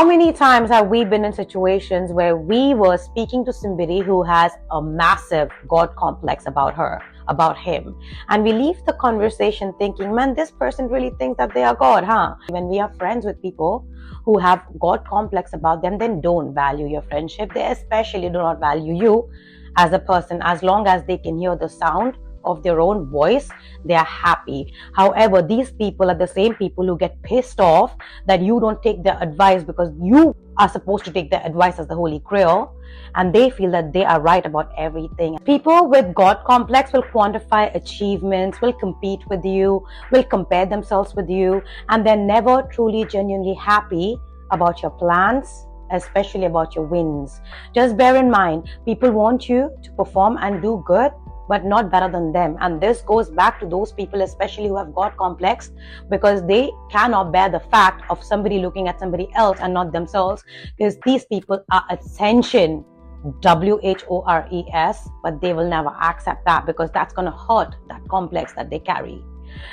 How many times have we been in situations where we were speaking to somebody who has a massive God complex about her, about him, and we leave the conversation thinking, man, this person really thinks that they are God, huh? When we are friends with people who have God complex about them, then don't value your friendship. They especially do not value you as a person. As long as they can hear the sound of their own voice, they are happy. However, these people are the same people who get pissed off that you don't take their advice, because you are supposed to take their advice as the Holy Grail, and they feel that they are right about everything. People with God complex will quantify achievements, will compete with you, will compare themselves with you, and they're never truly genuinely happy about your plans, especially about your wins. Just bear in mind, people want you to perform and do good, but not better than them. And this goes back to those people especially who have God complex, because they cannot bear the fact of somebody looking at somebody else and not themselves, because these people are ascension, WHORES, but they will never accept that, because that's going to hurt that complex that they carry.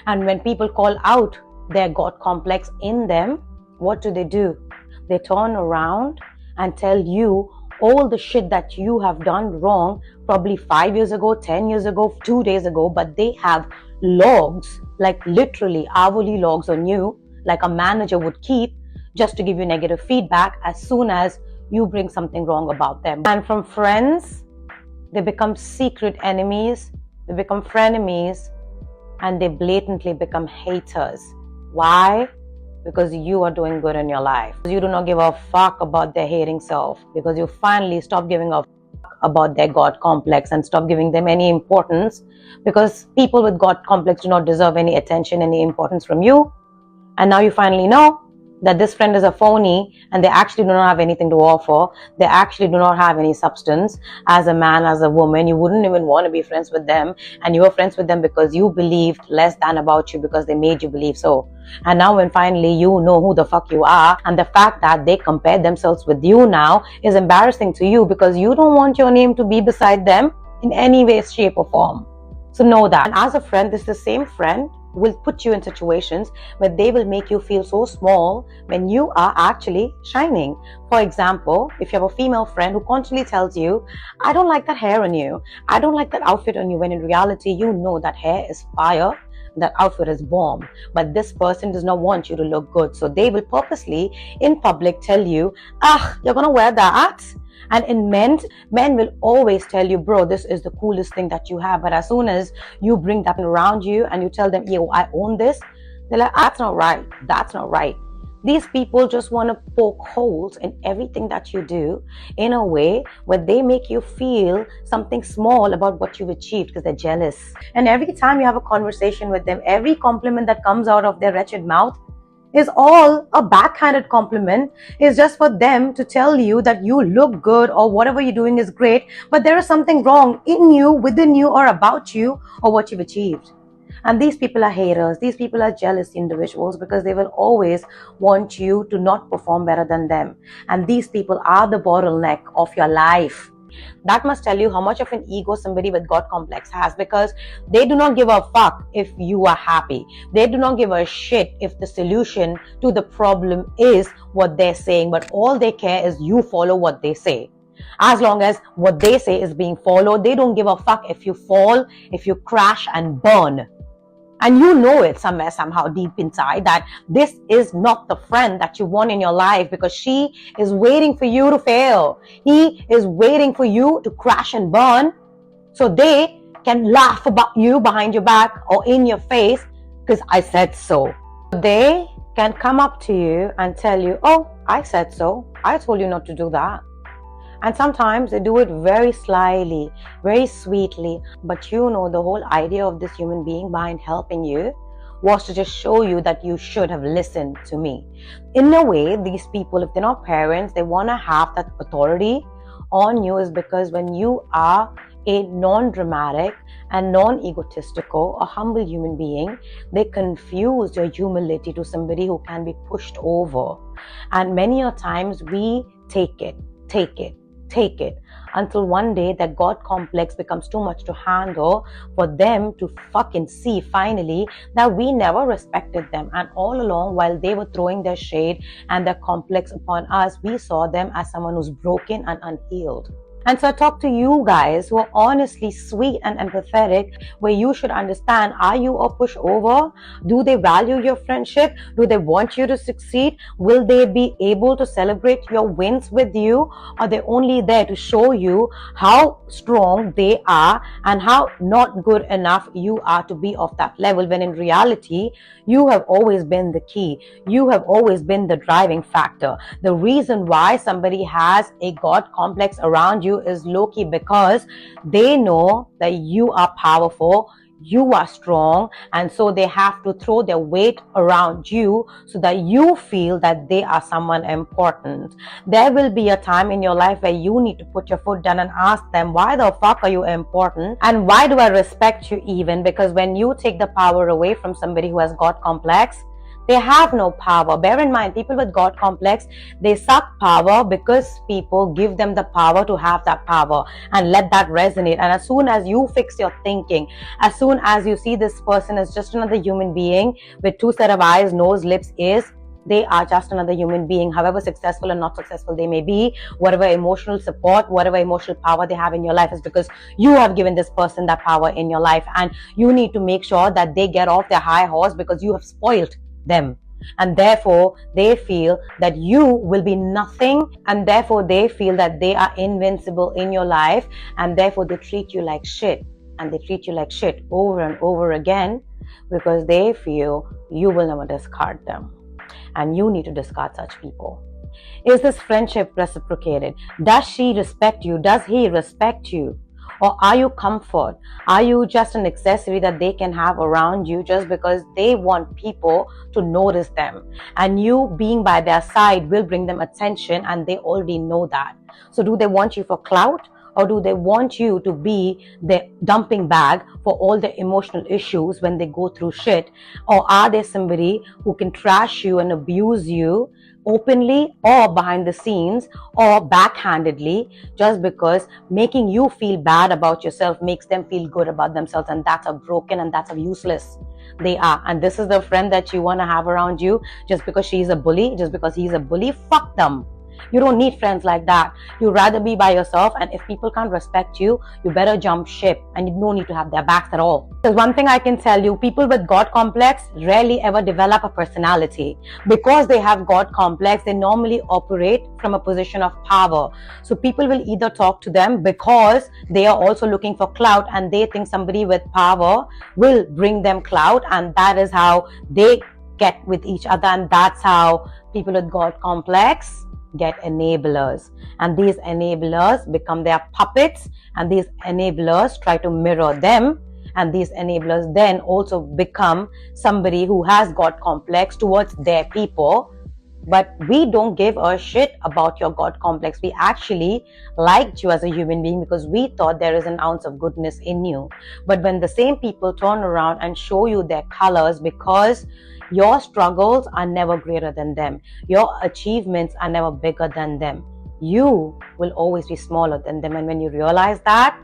And when people call out their God complex in them, what do? They turn around and tell you all the shit that you have done wrong, probably 5 years ago, 10 years ago, 2 days ago, but they have logs, like literally hourly logs on you, like a manager would keep, just to give you negative feedback as soon as you bring something wrong about them. And from friends, they become secret enemies, they become frenemies, and they blatantly become haters. Why? Because you are doing good in your life. You do not give a fuck about their hating self, because you finally stop giving a fuck about their God complex and stop giving them any importance, because people with God complex do not deserve any attention, any importance from you. And now you finally know that this friend is a phony, and they actually do not have anything to offer. They actually do not have any substance. As a man, as a woman, you wouldn't even want to be friends with them, and you were friends with them because you believed less than about you, because they made you believe so. And now when finally you know who the fuck you are, and the fact that they compare themselves with you now is embarrassing to you, because you don't want your name to be beside them in any way, shape or form. So know that. And as a friend, this is the same friend will put you in situations where they will make you feel so small when you are actually shining. For example, if you have a female friend who constantly tells you, I don't like that hair on you, I don't like that outfit on you, when in reality you know that hair is fire, that outfit is bomb, but this person does not want you to look good, so they will purposely in public tell you, you're gonna wear that. And in men will always tell you, bro, this is the coolest thing that you have. But as soon as you bring that around you and you tell them, yo, I own this, they're like, that's not right. That's not right. These people just want to poke holes in everything that you do in a way where they make you feel something small about what you've achieved, because they're jealous. And every time you have a conversation with them, every compliment that comes out of their wretched mouth is all a backhanded compliment. Is just for them to tell you that you look good or whatever you're doing is great, but there is something wrong in you, within you, or about you, or what you've achieved. And these people are haters. These people are jealous individuals, because they will always want you to not perform better than them. And these people are the bottleneck of your life. That must tell you how much of an ego somebody with God complex has, because they do not give a fuck if you are happy. They do not give a shit if the solution to the problem is what they're saying, but all they care is you follow what they say. As long as what they say is being followed, they don't give a fuck if you fall, if you crash and burn. And you know it somewhere, somehow deep inside, that this is not the friend that you want in your life, because she is waiting for you to fail. He is waiting for you to crash and burn, so they can laugh about you behind your back or in your face, because I said so. They can come up to you and tell you, oh, I said so. I told you not to do that. And sometimes they do it very slyly, very sweetly. But you know, the whole idea of this human being behind helping you was to just show you that you should have listened to me. In a way, these people, if they're not parents, they want to have that authority on you, is because when you are a non-dramatic and non-egotistical, a humble human being, they confuse your humility to somebody who can be pushed over. And many a times we take it take it until one day that God complex becomes too much to handle for them to fucking see finally that we never respected them. And all along, while they were throwing their shade and their complex upon us, we saw them as someone who's broken and unhealed. And so I talk to you guys who are honestly sweet and empathetic, where you should understand, are you a pushover? Do they value your friendship? Do they want you to succeed? Will they be able to celebrate your wins with you? Are they only there to show you how strong they are and how not good enough you are to be of that level, when in reality, you have always been the key. You have always been the driving factor. The reason why somebody has a God complex around you is low-key because they know that you are powerful, you are strong, and so they have to throw their weight around you so that you feel that they are someone important. There will be a time in your life where you need to put your foot down and ask them, why the fuck are you important? And why do I respect you even? Because when you take the power away from somebody who has God complex, they have no power. Bear in mind, people with God complex, they suck power because people give them the power to have that power, and let that resonate. And as soon as you fix your thinking, as soon as you see this person as just another human being with two set of eyes, nose, lips, ears, they are just another human being, however successful or not successful they may be, whatever emotional support, whatever emotional power they have in your life is because you have given this person that power in your life. And you need to make sure that they get off their high horse because you have spoiled them, and therefore they feel that you will be nothing, and therefore they feel that they are invincible in your life, and therefore they treat you like shit, and they treat you like shit over and over again because they feel you will never discard them. And you need to discard such people. Is this friendship reciprocated? Does she respect you? Does he respect you? Or are you comfort? Are you just an accessory that they can have around you just because they want people to notice them? And you being by their side will bring them attention, and they already know that. So do they want you for clout? Or do they want you to be the dumping bag for all the emotional issues when they go through shit? Or are they somebody who can trash you and abuse you openly or behind the scenes or backhandedly, just because making you feel bad about yourself makes them feel good about themselves? And that's how broken and that's how useless they are. And this is the friend that you want to have around you just because she's a bully, just because he's a bully. Fuck them. You don't need friends like that. You'd rather be by yourself, and if people can't respect you, you better jump ship, and you don't need to have their backs at all. There's one thing I can tell you, people with God complex rarely ever develop a personality. Because they have God complex, they normally operate from a position of power. So people will either talk to them because they are also looking for clout, and they think somebody with power will bring them clout, and that is how they get with each other. And that's how people with God complex get enablers, and these enablers become their puppets, and these enablers try to mirror them, and these enablers then also become somebody who has God complex towards their people. But we don't give a shit about your God complex. We actually liked you as a human being because we thought there is an ounce of goodness in you. But when the same people turn around and show you their colors, because your struggles are never greater than them, your achievements are never bigger than them, you will always be smaller than them. And when you realize that,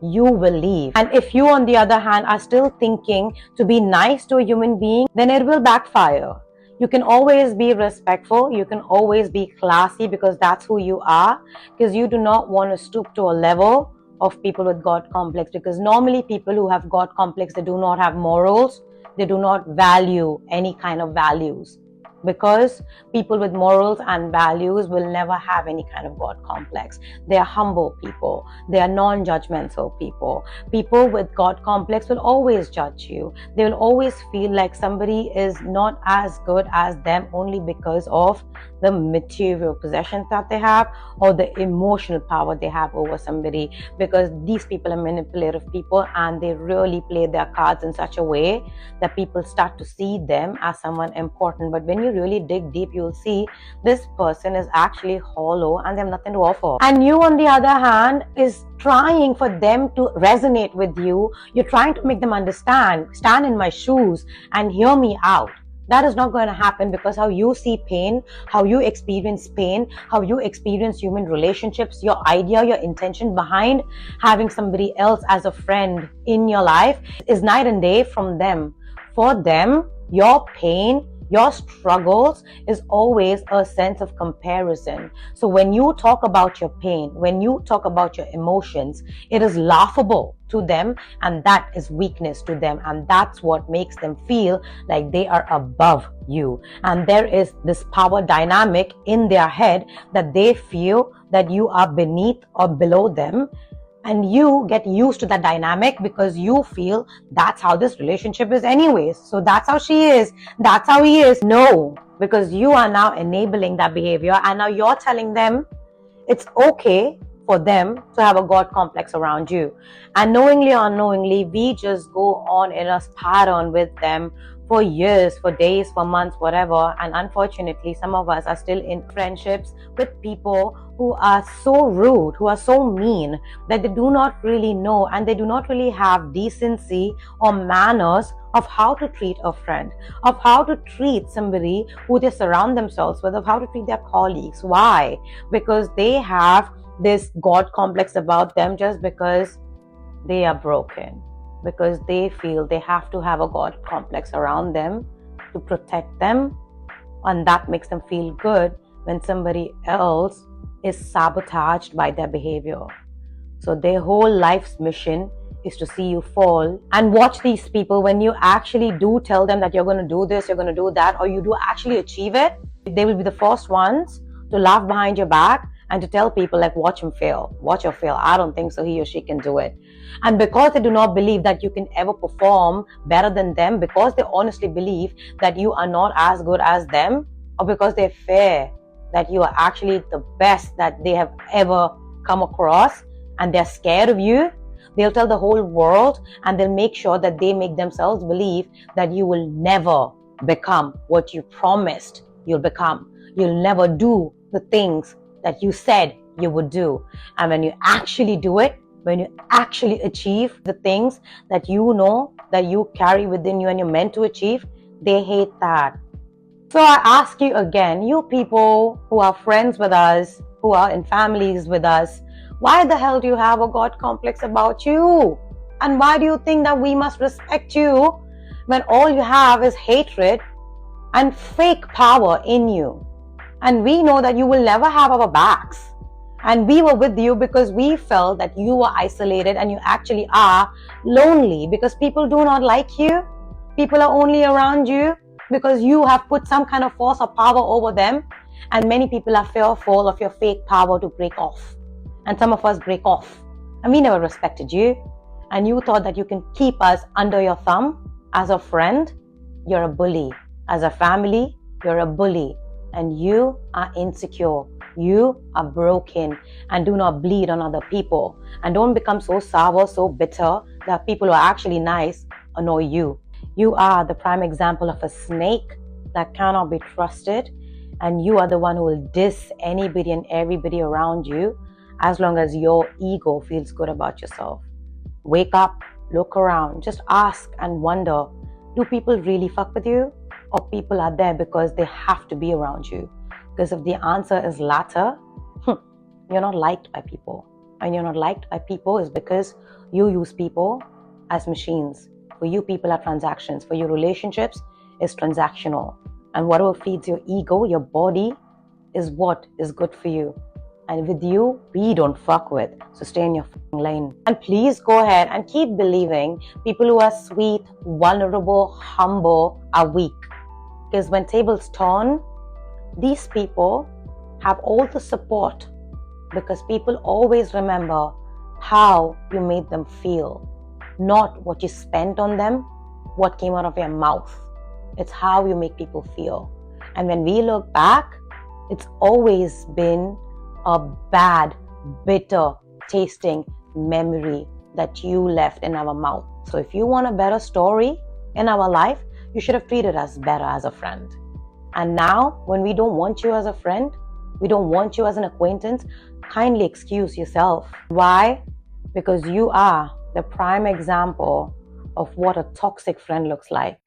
you will leave. And if you, on the other hand, are still thinking to be nice to a human being, then it will backfire. You can always be respectful, you can always be classy because that's who you are, because you do not want to stoop to a level of people with God complex, because normally people who have God complex, they do not have morals, they do not value any kind of values, because people with morals and values will never have any kind of God complex. They are humble people. They are non-judgmental people. People with God complex will always judge you. They will always feel like somebody is not as good as them only because of the material possessions that they have or the emotional power they have over somebody, because these people are manipulative people, and they really play their cards in such a way that people start to see them as someone important. But when you really dig deep, you'll see this person is actually hollow and they have nothing to offer. And you, on the other hand, is trying for them to resonate with you. You're trying to make them understand, stand in my shoes and hear me out. That is not going to happen, because how you see pain, how you experience pain, how you experience human relationships, your idea, your intention behind having somebody else as a friend in your life is night and day from them. For them, your pain, your struggles is always a sense of comparison. So when you talk about your pain, when you talk about your emotions, it is laughable to them, and that is weakness to them, and that's what makes them feel like they are above you. And there is this power dynamic in their head that they feel that you are beneath or below them. And you get used to that dynamic because you feel that's how this relationship is anyways. So that's how she is. That's how he is. No, because you are now enabling that behavior, and now you're telling them it's okay for them to have a God complex around you. And knowingly or unknowingly, we just go on in a pattern with them for years, for days, for months, whatever. And unfortunately, some of us are still in friendships with people who are so rude, who are so mean, that they do not really know, and they do not really have decency or manners of how to treat a friend, of how to treat somebody who they surround themselves with, of how to treat their colleagues. Why? Because they have this God complex about them, just because they are broken, because they feel they have to have a God complex around them to protect them, and that makes them feel good when somebody else is sabotaged by their behavior. So their whole life's mission is to see you fall. And watch these people, when you actually do tell them that you're going to do this, you're going to do that, or you do actually achieve it, they will be the first ones to laugh behind your back and to tell people like, watch him fail, watch her fail. I don't think so, he or she can do it. And because they do not believe that you can ever perform better than them, because they honestly believe that you are not as good as them, or because they fear that you are actually the best that they have ever come across, and they're scared of you, they'll tell the whole world, and they'll make sure that they make themselves believe that you will never become what you promised you'll become. You'll never do the things that you said you would do. And when you actually do it, when you actually achieve the things that you know that you carry within you and you're meant to achieve, they hate that. So I ask you again, you people who are friends with us, who are in families with us, why the hell do you have a God complex about you? And why do you think that we must respect you when all you have is hatred and fake power in you? And we know that you will never have our backs. And we were with you because we felt that you were isolated, and you actually are lonely because people do not like you. People are only around you because you have put some kind of force or power over them. And many people are fearful of your fake power to break off. And some of us break off. And we never respected you. And you thought that you can keep us under your thumb. As a friend, you're a bully. As a family, you're a bully. And you are insecure. You are broken, and do not bleed on other people. And don't become so sour, so bitter that people who are actually nice annoy you. You are the prime example of a snake that cannot be trusted, and you are the one who will diss anybody and everybody around you as long as your ego feels good about yourself. Wake up, look around, just ask and wonder, do people really fuck with you? Or people are there because they have to be around you? Because if the answer is latter, you're not liked by people. And you're not liked by people is because you use people as machines. For you, people are transactions. For you, relationships is transactional. And whatever feeds your ego, your body, is what is good for you. And with you, we don't fuck with. So stay in your lane. And please go ahead and keep believing people who are sweet, vulnerable, humble are weak. Because when tables turn, these people have all the support, because people always remember how you made them feel, not what you spent on them, what came out of your mouth. It's how you make people feel. And when we look back, it's always been a bad, bitter tasting memory that you left in our mouth. So if you want a better story in our life, you should have treated us better as a friend. And now, when we don't want you as a friend, we don't want you as an acquaintance, kindly excuse yourself. Why? Because you are the prime example of what a toxic friend looks like.